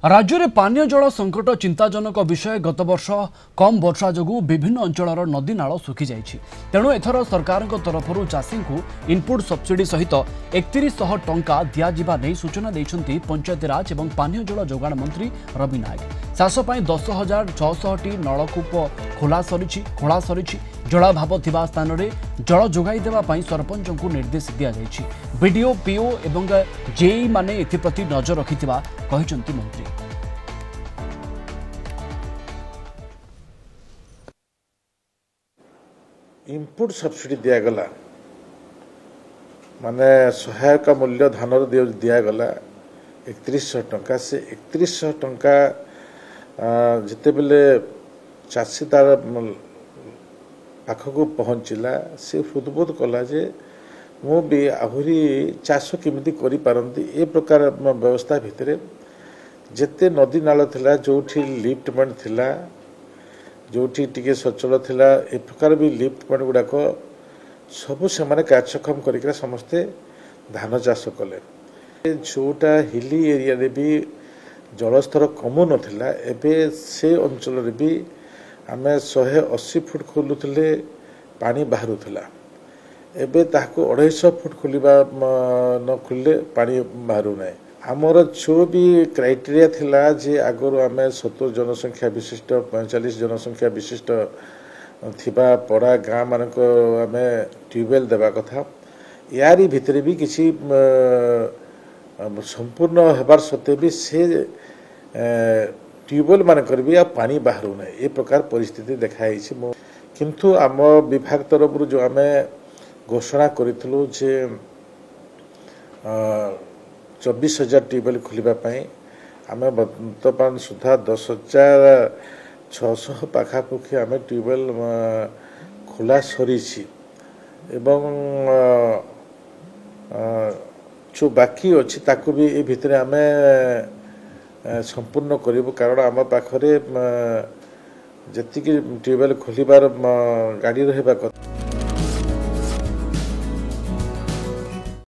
राज्य में पानीय जल संकट चिंताजनक विषय। गत वर्ष कम वर्षा जो विभिन्न अंचल नदी नाल सुखी जाइछि। तेणु एथर सरकार तरफ चाषी को इनपुट सब्सिडी सहित 3100 टंका दिया नहीं सूचना देइछन्ति पंचायतीराज एवं पानीय जल जोगाण मंत्री रवि नायक। चाष 10,600 नलकूप खोला सरी जलाभाव थिबा स्थान में जल जोगाई देवा पई सरपंच को निर्देश दिया जाइछि। बीडीओ पीओ एवं जेई माने एथिप्रति नजर रखिथिबा कहिसन्ति मंत्री। इनपुट सब्सिडी दिगला माने सहायक मूल्य धान दिगला 3100 टंका। से 3100 टंका जिते बेले चाषी तार पाखक पहुँचला से हृदबोध कला जे मु भी आहरी चाष केमिति करि पारंती। ए प्रकार व्यवस्था भितरे जेते नदी नाल थिला जोठी लिफ्ट पॉइंट थिला जोठी टिके सचल थिला ए प्रकार भी लिफ्ट पॉइंट गुडाक सब से माने कार्यक्षम करिकरा समस्ते धान चाष कले। जोटा हिली एरिया रे भी जलस्तर कमु नथिला एबे से अंचल रे भी आमे 180 फुट खोलुथिले पानी बाहरुथिला। एबे ताको 250 फुट खोलिबा न खुलले पानी बाहरु नै। आमर जो भी क्राइटेरिया थिला जे आगरो आमे 70 जनसंख्या विशिष्ट 45 जनसंख्या विशिष्ट थिबा पड़ा गाँ मानक आमे ट्यूबवेल देवा कथा। यारी भितरे भी किसी संपूर्ण हेबार सत्वे भी से ट्यूबवेल मानकर भी पानी बाहरु नै। ए प्रकार परिस्थिति देखाई किंतु आम विभाग तरफ जो आमे घोषणा करितलु जे 24,000 ट्यूबवेल खोलिबाई आम बर्तमान सुधा 10,600 पाखापाखि आम ट्यूबवेल खोला सरी एवं जो बाकी अच्छी ताकू भी ए भितर आम संपूर्ण करूँ। कारण आम पाखरे जी ट्यूबवेल खोलिबार गाड़ी रहा कथा।